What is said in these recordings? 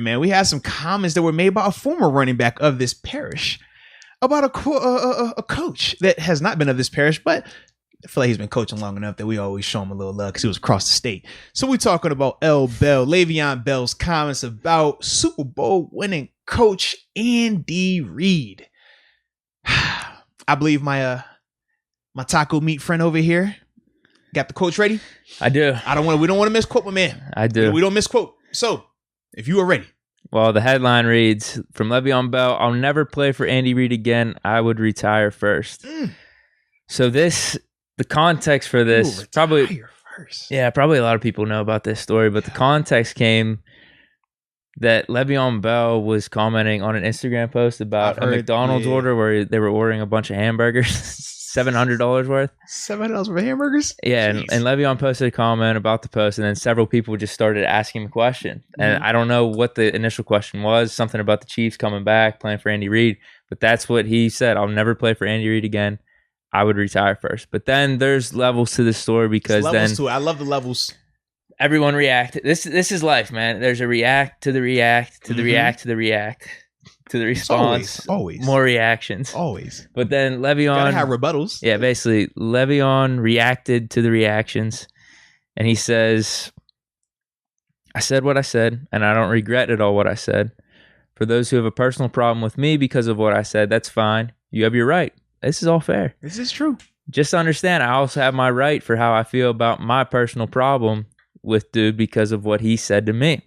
Man, we had some comments that were made by a former running back of this parish about a coach that has not been of this parish, but I feel like he's been coaching long enough that we always show him a little love because he was across the state. So we're talking about L. Bell, Le'Veon Bell's comments about Super Bowl winning coach Andy Reid. I believe my taco meat friend over here got the coach ready. I do. We don't want to misquote my man. I do. We don't misquote. So if you are ready. Well, the headline reads, from Le'Veon Bell, I'll never play for Andy Reid again. I would retire first. So the context for this, probably a lot of people know about this story, but the context came that Le'Veon Bell was commenting on an Instagram post about a McDonald's order where they were ordering a bunch of hamburgers. $700 worth. $700 worth of hamburgers? Yeah, and Le'Veon posted a comment about the post, and then several people just started asking him a question. And I don't know what the initial question was, something about the Chiefs coming back, playing for Andy Reid, but that's what he said. I'll never play for Andy Reid again. I would retire first. But then there's levels to this story because levels to it. I love the levels. Everyone reacted. This is life, man. There's a react to the react to the react to the react to the response. Always. More reactions. Always. But then Le'Veon... Gotta have rebuttals. Yeah, basically, Le'Veon reacted to the reactions, and he says, I said what I said, and I don't regret at all what I said. For those who have a personal problem with me because of what I said, that's fine. You have your right. This is all fair. This is true. Just understand, I also have my right for how I feel about my personal problem with dude because of what he said to me.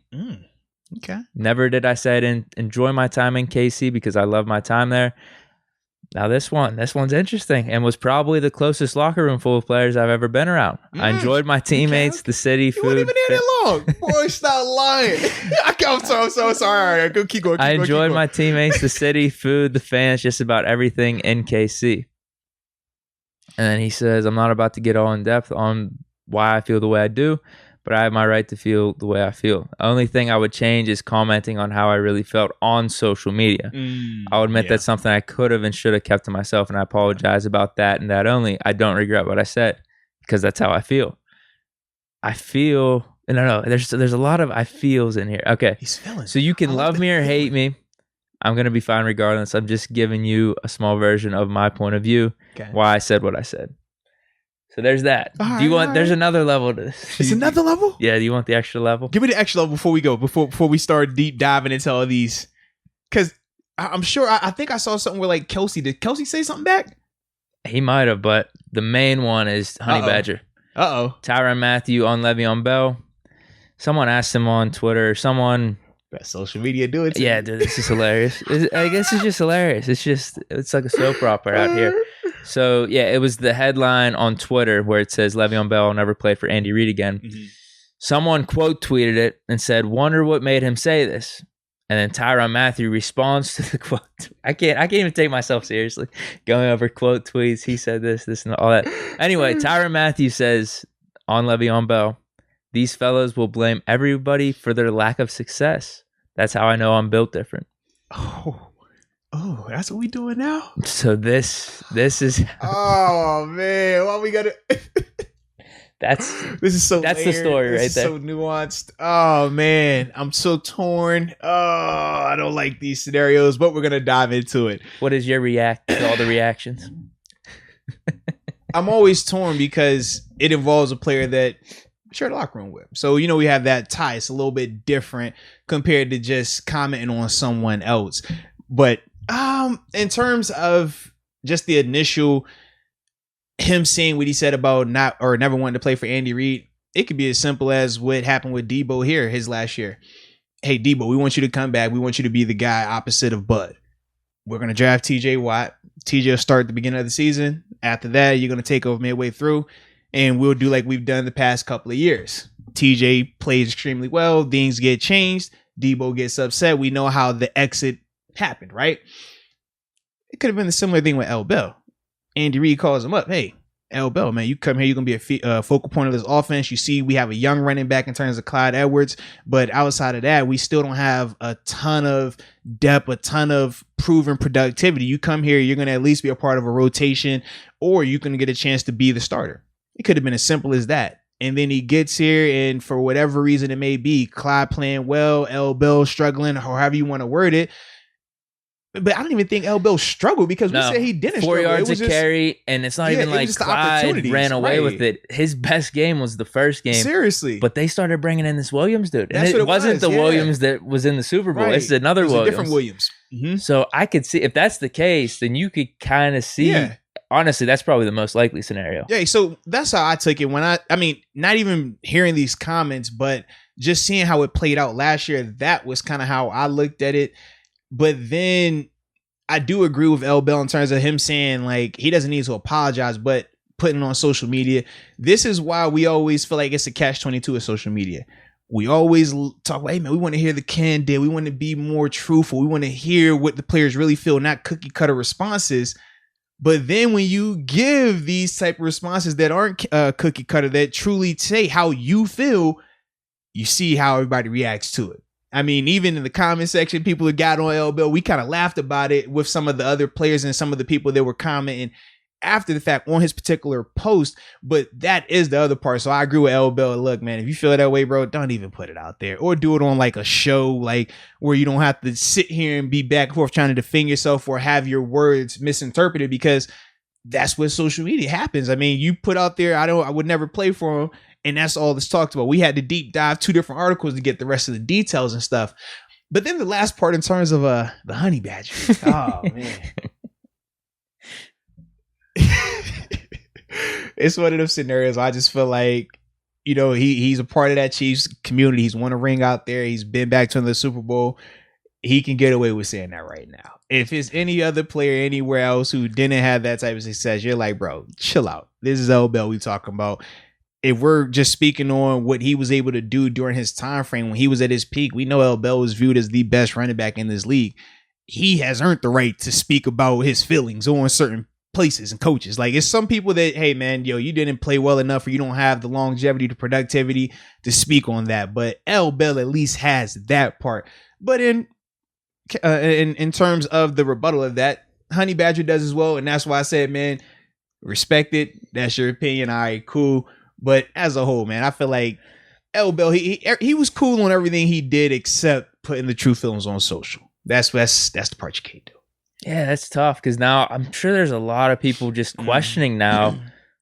Okay. Never did I say I didn't enjoy my time in KC because I love my time there. Now this one's interesting and was probably the closest locker room full of players I've ever been around. I enjoyed my teammates, the city, food. You weren't even here that long. Boy, stop lying. I'm so sorry. All right, go keep going. I enjoyed my teammates, the city, food, the fans, just about everything in KC. And then he says, I'm not about to get all in depth on why I feel the way I do, but I have my right to feel the way I feel. The only thing I would change is commenting on how I really felt on social media. I'll admit that's something I could have and should have kept to myself, and I apologize about that and that only. I don't regret what I said because that's how I feel. No, there's a lot of I feels in here. Okay. He's feeling. So you can love me or hate me. I'm going to be fine regardless. I'm just giving you a small version of my point of view, why I said what I said. So there's that. There's another level to this. It's another level? Yeah, do you want the extra level? Give me the extra level before we go, before we start deep diving into all these. Because I'm sure, I think I saw something where like Kelsey, did Kelsey say something back? He might have, but the main one is Honey Badger. Tyrann Mathieu on Le'Veon Bell. Someone asked him on Twitter, That social media do it. Yeah, dude, this is hilarious. I guess it's just hilarious. It's like a soap opera out here. So, yeah, it was the headline on Twitter where it says, Le'Veon Bell will never play for Andy Reid again. Someone quote tweeted it and said, wonder what made him say this. And then Tyrann Mathieu responds to the quote. I can't even take myself seriously. Going over quote tweets, he said this, and all that. Anyway, Tyrann Mathieu says on Le'Veon Bell, these fellows will blame everybody for their lack of success. That's how I know I'm built different. Oh, that's what we doing now? So this is... Oh, man. Why we got to... That's the story right there. So nuanced. Oh, man. I'm so torn. Oh, I don't like these scenarios, but we're going to dive into it. What is your react to all the reactions? I'm always torn because it involves a player that I share the locker room with. So, we have that tie. It's a little bit different compared to just commenting on someone else. But in terms of just the initial him saying what he said about not or never wanting to play for Andy Reid, it could be as simple as what happened with Debo here his last year. Hey, Debo, we want you to come back. We want you to be the guy opposite of Bud. We're going to draft TJ Watt. TJ will start at the beginning of the season. After that, you're going to take over midway through, and we'll do like we've done the past couple of years. TJ plays extremely well. Things get changed. Debo gets upset. We know how the exit happened, right? It could have been a similar thing with L. Bell. Andy Reid calls him up. Hey, L. Bell, man, you come here. You're going to be a focal point of this offense. You see, we have a young running back in terms of Clyde Edwards. But outside of that, we still don't have a ton of depth, a ton of proven productivity. You come here, you're going to at least be a part of a rotation, or you're going to get a chance to be the starter. It could have been as simple as that. and then he gets here, and for whatever reason it may be, Clyde playing well, L. Bell struggling, or however you want to word it. But I don't even think L. Bell struggled because we said he didn't 4 struggle. yards of carry, and it's not even like Clyde ran away with it. His best game was the first game. Seriously. But they started bringing in this Williams dude. And it wasn't the Williams that was in the Super Bowl. It's another Williams. Different Williams. Mm-hmm. So I could see, if that's the case, then you could kind of see. Yeah. Honestly, that's probably the most likely scenario. Yeah, so that's how I took it when I mean, not even hearing these comments, but just seeing how it played out last year, that was kind of how I looked at it. But then I do agree with L. Bell in terms of him saying like he doesn't need to apologize, but putting it on social media. This is why we always feel like it's a catch-22 of social media. We always talk, hey man, we want to hear the candid. We want to be more truthful. We want to hear what the players really feel, not cookie cutter responses. But then when you give these type of responses that aren't cookie cutter, that truly say how you feel, you see how everybody reacts to it. I mean, even in the comment section, people who got on L. Bell, we kind of laughed about it with some of the other players and some of the people that were commenting after the fact on his particular post. But that is the other part. So I agree with L. Bell. Look, man, if you feel that way, bro, don't even put it out there, or do it on like a show, like where you don't have to sit here and be back and forth trying to defend yourself or have your words misinterpreted, because that's what social media happens. I mean, you put out there, I would never play for him. And that's all that's talked about. We had to deep dive 2 different articles to get the rest of the details and stuff. But then the last part in terms of the honey badger. Oh, man. It's one of those scenarios I just feel like, you know, he's a part of that Chiefs community. He's won a ring out there. He's been back to the Super Bowl. He can get away with saying that right now. If it's any other player anywhere else who didn't have that type of success, you're like, bro, chill out. This is L. Bell we talking about. If we're just speaking on what he was able to do during his time frame when he was at his peak, we know L. Bell was viewed as the best running back in this league. He has earned the right to speak about his feelings on certain places and coaches. Like, it's some people that, hey man, yo, you didn't play well enough, or you don't have the longevity, the productivity to speak on that. But L. Bell at least has that part. But in terms of the rebuttal of that, Honey Badger does as well. And that's why I said, man, respect it. That's your opinion. All right, cool. But as a whole, man, I feel like L. Bell, he was cool on everything he did except putting the true films on social. That's the part you can't do. Yeah, that's tough, because now I'm sure there's a lot of people just questioning now.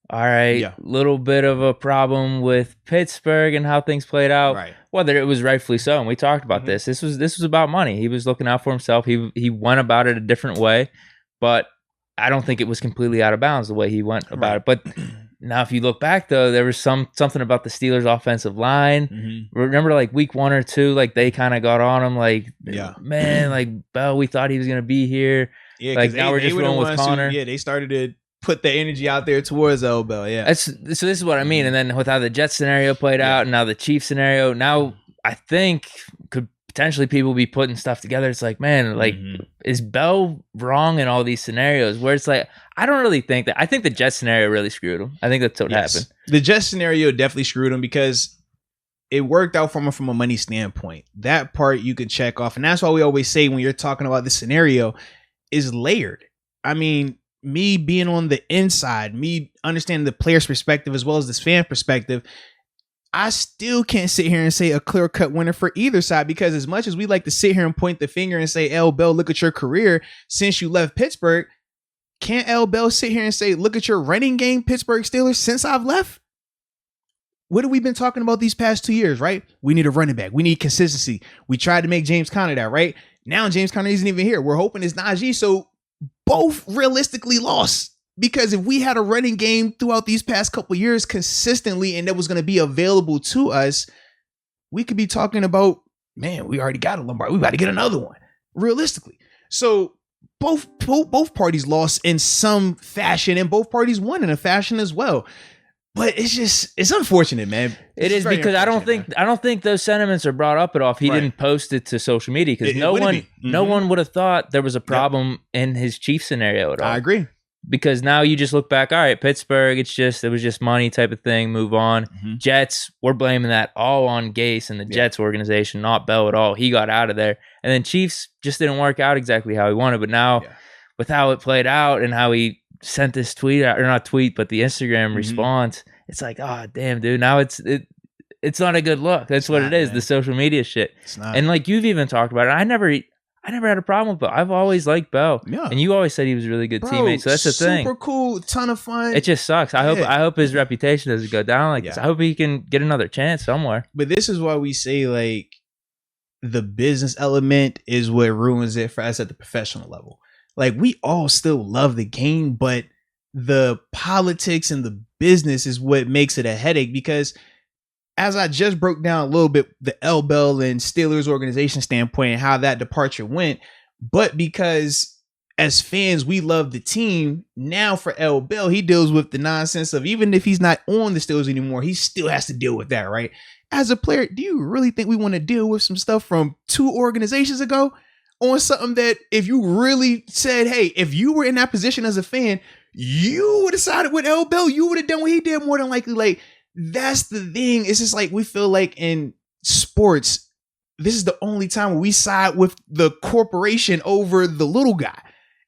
All right, little bit of a problem with Pittsburgh and how things played out. Right. Whether it was rightfully so, and we talked about this. This was about money. He was looking out for himself. He went about it a different way, but I don't think it was completely out of bounds the way he went about it. But now, if you look back, though, there was something about the Steelers' offensive line. Mm-hmm. Remember, like week 1 or 2, like they kind of got on him, like, man, like Bell, we thought he was gonna be here. Yeah, like now we're just going with Connor. They started to put the energy out there towards L. Bell. Yeah, so this is what I mean. And then with how the Jets scenario played out, and now the Chiefs scenario, now I think could potentially people be putting stuff together. It's like, man, like is Bell wrong in all these scenarios? Where it's like, I don't really think that. I think the Jets scenario really screwed him. I think that's what happened. The Jets scenario definitely screwed him because it worked out from a money standpoint. That part you can check off. And that's why we always say when you're talking about this scenario is layered. I mean, me being on the inside, me understanding the player's perspective as well as this fan perspective, I still can't sit here and say a clear-cut winner for either side, because as much as we like to sit here and point the finger and say, L. Bell, look at your career since you left Pittsburgh, can't L. Bell sit here and say, look at your running game, Pittsburgh Steelers, since I've left? What have we been talking about these past 2 years, right? We need a running back. We need consistency. We tried to make James Conner that, right? Now James Conner isn't even here. We're hoping it's Najee. So both realistically lost, because if we had a running game throughout these past couple years consistently and that was going to be available to us, we could be talking about, man, we already got a Lombardi. We got to get another one realistically. So both parties lost in some fashion, and both parties won in a fashion as well. But it's unfortunate, man. It is, because I don't think those sentiments are brought up at all if he didn't post it to social media, because no one would have thought there was a problem in his Chiefs scenario at all. I agree. Because now you just look back, all right, Pittsburgh, it was just money type of thing, move on. Jets, we're blaming that all on Gase and the Jets organization, not Bell at all. He got out of there. And then Chiefs just didn't work out exactly how he wanted. But now with how it played out and how he sent this tweet out, or not tweet, but the Instagram response, it's like, oh damn, dude, now it's not a good look. That's what it is, man. The social media shit. It's not. And like you've even talked about it. I never had a problem with Bell. I've always liked Bell. Yeah. And you always said he was a really good teammate. So that's the thing. Super cool, ton of fun. It just sucks. I hope his reputation doesn't go down like this. I hope he can get another chance somewhere. But this is why we say like the business element is what ruins it for us at the professional level. Like we all still love the game, but the politics and the business is what makes it a headache, because as I just broke down a little bit, the L Bell and Steelers organization standpoint and how that departure went, but because as fans, we love the team. Now for L Bell, he deals with the nonsense of, even if he's not on the Steelers anymore, he still has to deal with that, right? As a player, do you really think we want to deal with some stuff from 2 organizations ago on something that if you really said, hey, if you were in that position as a fan, you would have sided with L Bell, you would have done what he did more than likely. Like, that's the thing. It's just like we feel like in sports, this is the only time we side with the corporation over the little guy.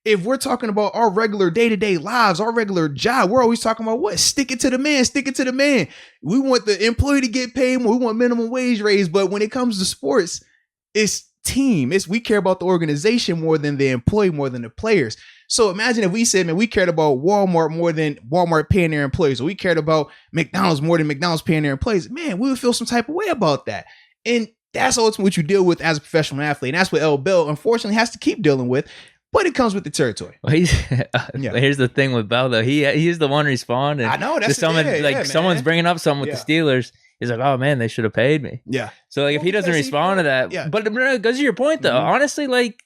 If we're talking about our regular day-to-day lives, our regular job, we're always talking about what? Stick it to the man, stick it to the man. We want the employee to get paid more. We want minimum wage raise. But when it comes to sports, it's team. We care about the organization more than the employee, more than the players. So imagine if we said, man, we cared about Walmart more than Walmart paying their employees, or we cared about McDonald's more than McDonald's paying their employees. Man, we would feel some type of way about that. And that's ultimately what you deal with as a professional athlete. And that's what L Bell, unfortunately, has to keep dealing with. But it comes with the territory. Well, here's the thing with Bell, though. He's the one responding. I know. That's someone's bringing up something with the Steelers. He's like, oh, man, they should have paid me. Yeah. So, like, if he doesn't respond to that. But it goes to your point, though. Mm-hmm. Honestly, like,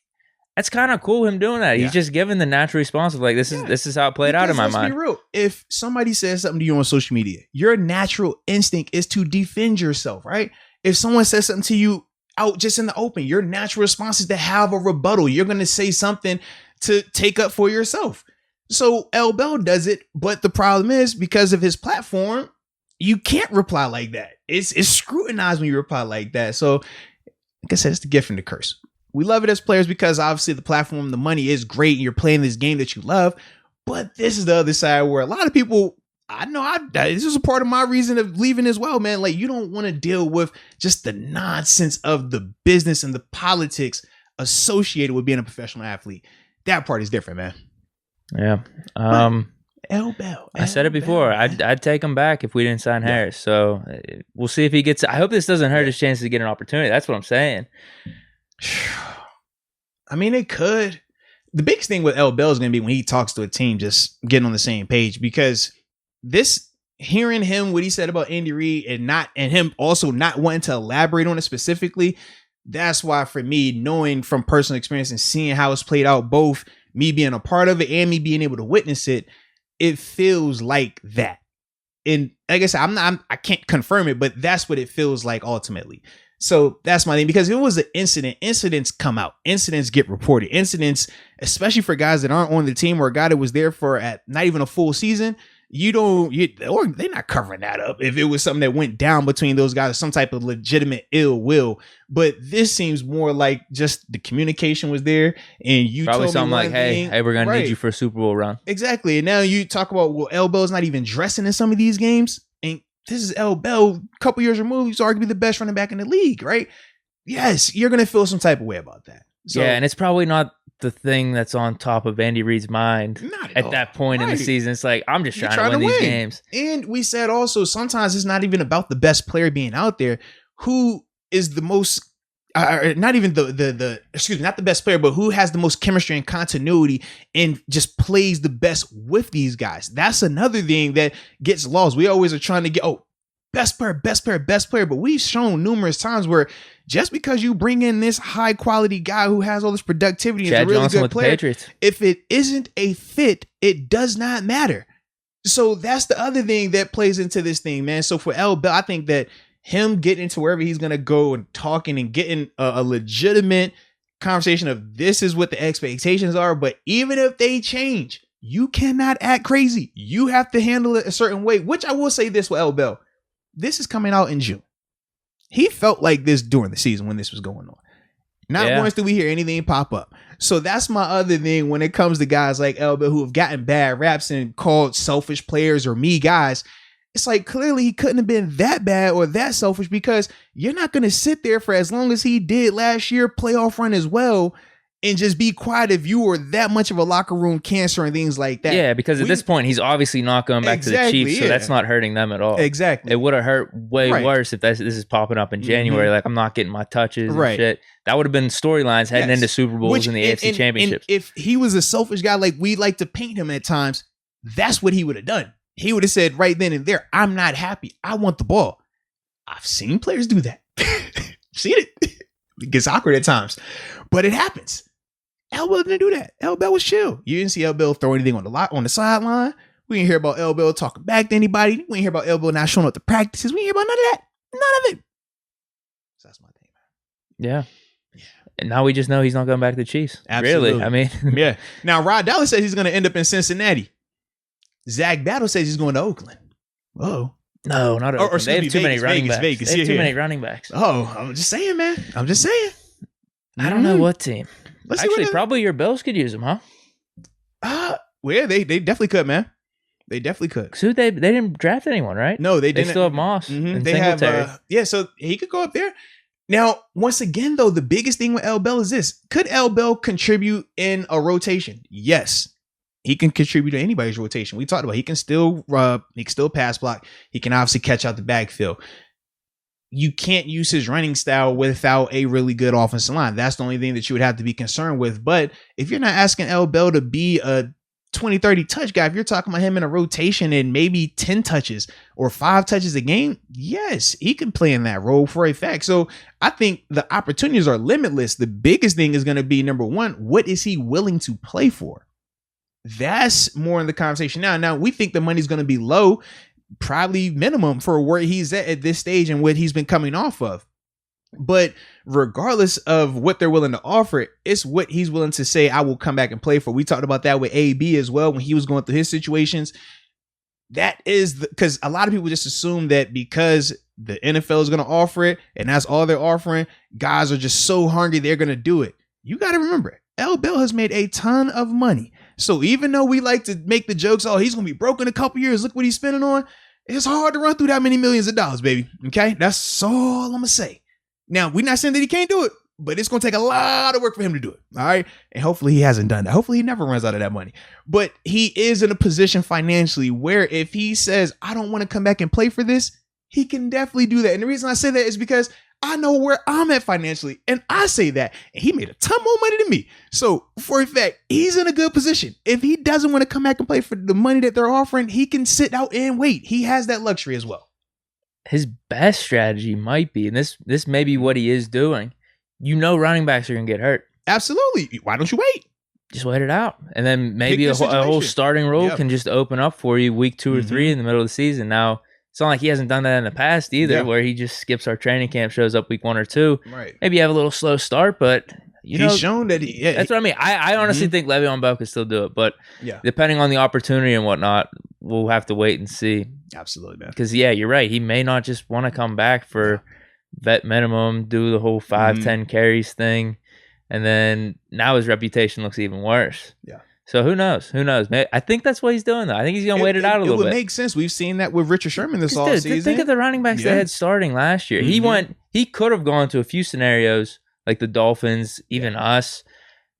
that's kind of cool, him doing that. He's just giving the natural response of, like, this is how it played out in my mind. Let's be real. If somebody says something to you on social media, your natural instinct is to defend yourself, right? If someone says something to you out just in the open, your natural response is to have a rebuttal. You're going to say something to take up for yourself. So L Bell does it, but the problem is, because of his platform, you can't reply like that. It's scrutinized when you reply like that. So like I said, it's the gift and the curse. We love it as players because obviously the platform, the money is great, and you're playing this game that you love. But this is the other side where a lot of people, I know this is a part of my reason of leaving as well, man. Like, you don't want to deal with just the nonsense of the business and the politics associated with being a professional athlete. That part is different, man. Yeah. L Bell. I said it before. I'd take him back if we didn't sign Harris. So we'll see if he gets. I hope this doesn't hurt his chances to get an opportunity. That's what I'm saying. I mean, it could. The biggest thing with L Bell is going to be when he talks to a team, just getting on the same page, because hearing him, what he said about Andy Reid and him also not wanting to elaborate on it specifically. That's why, for me, knowing from personal experience and seeing how it's played out, both me being a part of it and me being able to witness it, it feels like that. And like I said, I can't confirm it, but that's what it feels like ultimately. So that's my thing, because if it was an incident, incidents come out, incidents get reported, incidents, especially for guys that aren't on the team or a guy that was there for not even a full season. Or they're not covering that up if it was something that went down between those guys, some type of legitimate ill will. But this seems more like just the communication was there, and you probably told something me like, hey, we're gonna need you for a Super Bowl run. Exactly. And now you talk about, well, L Bell's not even dressing in some of these games, and this is L Bell, a couple years removed, he's arguably the best running back in the league, right? Yes, you're gonna feel some type of way about that. So, yeah, and it's probably not the thing that's on top of Andy Reid's mind at that point in the season. It's like, I'm just trying to win these games. And we said also, sometimes it's not even about the best player being out there. Who is the most, not even not the best player, but who has the most chemistry and continuity and just plays the best with these guys? That's another thing that gets lost. We always are trying to get, best player, but we've shown numerous times where just because you bring in this high quality guy who has all this productivity and is a really good player, if it isn't a fit, it does not matter. So that's the other thing that plays into this thing, man. So for L Bell, I think that him getting into wherever he's going to go and talking and getting a legitimate conversation of this is what the expectations are. But even if they change, you cannot act crazy. You have to handle it a certain way, which I will say this with L Bell. This is coming out in June. He felt like this during the season when this was going on. Not once did we hear anything pop up. So that's my other thing when it comes to guys like L Bell who have gotten bad raps and called selfish players or me guys. it's like clearly he couldn't have been that bad or that selfish, because you're not going to sit there for as long as he did last year, playoff run as well, and just be quiet if you were that much of a locker room cancer and things like that. Yeah, because at this point, he's obviously not going back to the Chiefs, so that's not hurting them at all. Exactly. It would have hurt way worse if this is popping up in January, like I'm not getting my touches and shit. That would have been storylines heading into Super Bowls and the AFC Championships. And if he was a selfish guy like we like to paint him at times, that's what he would have done. He would have said right then and there, I'm not happy. I want the ball. I've seen players do that. Seen it. It gets awkward at times, but it happens. L. Bell didn't do that. L. Bell was chill. You didn't see L. Bell throw anything on the sideline. We didn't hear about L. Bell talking back to anybody. We didn't hear about L. Bell not showing up to practices. We didn't hear about none of that. None of it. So that's my thing, man. Yeah. And now we just know he's not going back to the Chiefs. Absolutely. Really? I mean, yeah. Now, Rod Dallas says he's going to end up in Cincinnati. Zach Battle says he's going to Oakland. Whoa. No, not Oakland. They have too many running backs. Vegas. They have too many running backs. Oh, I'm just saying, man. I'm just saying. I don't know what team. Actually, probably your Bills could use him, huh? Well, yeah, they definitely could, man. They definitely could. So they didn't draft anyone, right? No, they didn't. They still have Moss. And they Singletary. have, so he could go up there. Now, once again, though, the biggest thing with L. Bell is this. Could L. Bell contribute in a rotation? Yes. He can contribute to anybody's rotation. We talked about he can still pass block. He can obviously catch out the backfield. You can't use his running style without a really good offensive line. That's the only thing that you would have to be concerned with. But if you're not asking L. Bell to be a 20, 30 touch guy, if you're talking about him in a rotation and maybe 10 touches or 5 touches a game, yes, he can play in that role for a fact. So I think the opportunities are limitless. The biggest thing is going to be, number one, what is he willing to play for? That's more in the conversation now. Now, we think the money's going to be low, probably minimum for where he's at this stage and what he's been coming off of. But regardless of what they're willing to offer, it's what he's willing to say, I will come back and play for. We talked about that with AB as well when he was going through his situations. That is because a lot of people just assume that because the NFL is going to offer it and that's all they're offering, guys are just so hungry they're going to do it. You got to remember, L. Bell has made a ton of money. So even though we like to make the jokes, oh, he's going to be broke in a couple years, look what he's spending on. It's hard to run through that many millions of dollars, baby. Okay. That's all I'm going to say. Now, we're not saying that he can't do it, but it's going to take a lot of work for him to do it. All right. And hopefully he hasn't done that. Hopefully he never runs out of that money. But he is in a position financially where if he says, I don't want to come back and play for this, he can definitely do that. And the reason I say that is because I know where I'm at financially. And I say that. And he made a ton more money than me. So for a fact, he's in a good position. If he doesn't want to come back and play for the money that they're offering, he can sit out and wait. He has that luxury as well. His best strategy might be, and this may be what he is doing. You know, running backs are going to get hurt. Absolutely. Why don't you wait? Just wait it out. And then maybe a whole starting role can just open up for you week 2 or 3 in the middle of the season. Now, it's not like he hasn't done that in the past either, where he just skips our training camp, shows up week 1 or 2. Right. Maybe you have a little slow start, but he's shown that that's what I mean. I honestly think Le'Veon Bell could still do it, but depending on the opportunity and whatnot, we'll have to wait and see. Absolutely, man. Because you're right. He may not just want to come back for vet minimum, do the whole 5-10 carries thing, and then now his reputation looks even worse. Yeah. So who knows? Who knows? I think that's what he's doing, though. I think he's going to wait it out a little bit. It would make sense. We've seen that with Richard Sherman this offseason. Think of the running backs they had starting last year. He could have gone to a few scenarios like the Dolphins, even us,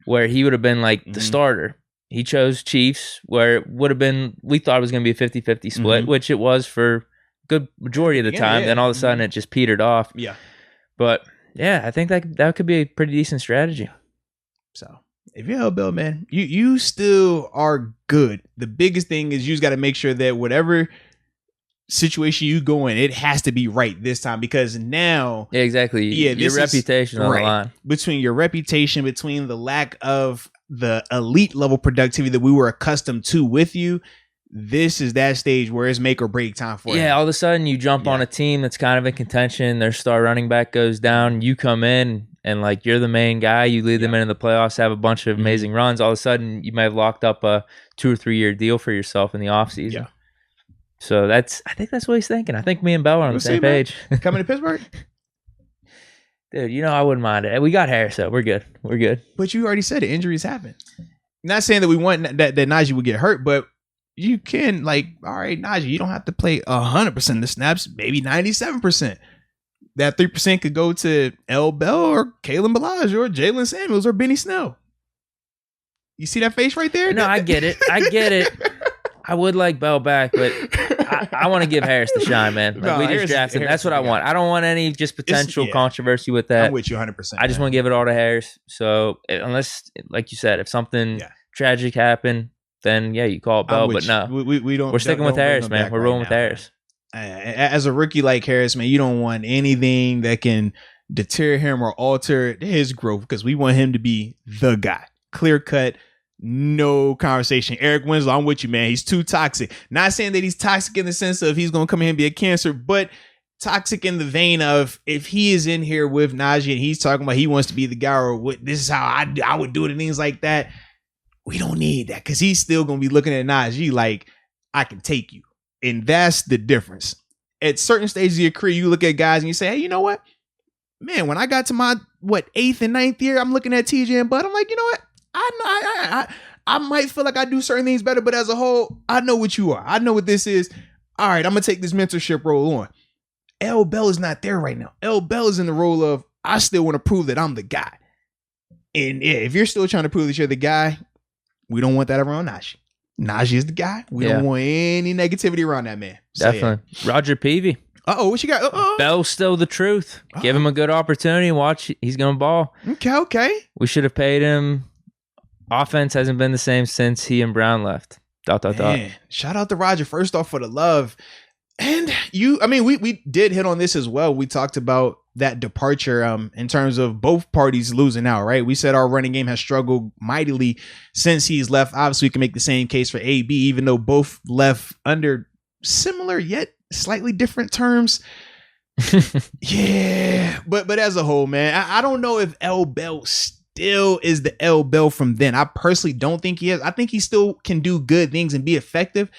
where he would have been like the starter. He chose Chiefs, where it would have been, we thought it was going to be a 50-50 split, which it was for a good majority of the time. Then all of a sudden it just petered off. Yeah. But I think that could be a pretty decent strategy. So if you're L. Bell, man, you still are good. The biggest thing is you just got to make sure that whatever situation you go in, it has to be right this time, because now exactly your reputation on the line. Between your reputation, between the lack of the elite level productivity that we were accustomed to with you, this is that stage where it's make or break time for you. All of a sudden you jump on a team that's kind of in contention, their star running back goes down, you come in and like you're the main guy, you lead them into the playoffs, have a bunch of amazing runs. All of a sudden you might have locked up a 2 or 3 year deal for yourself in the offseason. Yeah. So I think that's what he's thinking. I think me and Bell are on the same page. Coming to Pittsburgh? Dude, I wouldn't mind it. We got Harris, so we're good. But you already said it. Injuries happen. Not saying that we want that Najee would get hurt, but you can, like, all right, Najee, you don't have to play 100% of the snaps, maybe 97%. That 3% could go to L. Bell or Kalen Ballage or Jalen Samuels or Benny Snell. You see that face right there? No, I get it. I would like Bell back, but I want to give Harris the shine, man. Like, we just drafted him. That's what I want. I don't want any just potential controversy with that. I'm with you 100%. I just want to give it all to Harris. So unless, like you said, if something tragic happened, then you call it Bell. But no, we don't. We're sticking with Harris, man. We're rolling with Harris. As a rookie like Harris, man, you don't want anything that can deter him or alter his growth, because we want him to be the guy. Clear cut, no conversation. Eric Winslow, I'm with you, man. He's too toxic. Not saying that he's toxic in the sense of he's going to come in and be a cancer, but toxic in the vein of, if he is in here with Najee and he's talking about he wants to be the guy, or what, this is how I would do it and things like that. We don't need that, because he's still going to be looking at Najee like, I can take you. And that's the difference. At certain stages of your career, you look at guys and you say, hey, you know what? Man, when I got to my, 8th and 9th year, I'm looking at TJ and Bud. I'm like, you know what? I might feel like I do certain things better, but as a whole, I know what you are. I know what this is. All right, I'm going to take this mentorship role on. L. Bell is not there right now. L. Bell is in the role of, I still want to prove that I'm the guy. And if you're still trying to prove that you're the guy, we don't want that around Najee. Najee is the guy. We don't want any negativity around that man. So, definitely. Roger Peavy. What you got? Bell's still the truth. Give him a good opportunity. Watch, he's going to ball. Okay. We should have paid him. Offense hasn't been the same since he and Brown left. ... Shout out to Roger, first off, for the love. And we did hit on this as well. We talked about that departure in terms of both parties losing out, right? We said our running game has struggled mightily since he's left. Obviously, we can make the same case for AB, even though both left under similar yet slightly different terms. But as a whole, man, I don't know if L. Bell still is the L. Bell from then. I personally don't think he is. I think he still can do good things and be effective.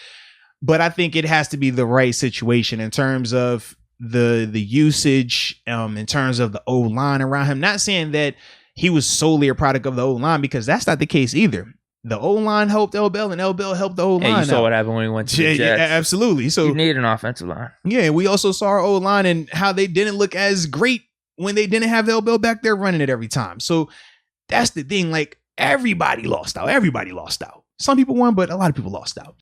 But I think it has to be the right situation in terms of the usage, in terms of the O-line around him. Not saying that he was solely a product of the O-line, because that's not the case either. The O-line helped L. Bell and L. Bell helped the O-line. Hey, you saw what happened when he went to the Jets. Yeah, absolutely. So you need an offensive line. Yeah, we also saw our O-line and how they didn't look as great when they didn't have L. Bell back there running it every time. So that's the thing. Like, everybody lost out. Some people won, but a lot of people lost out.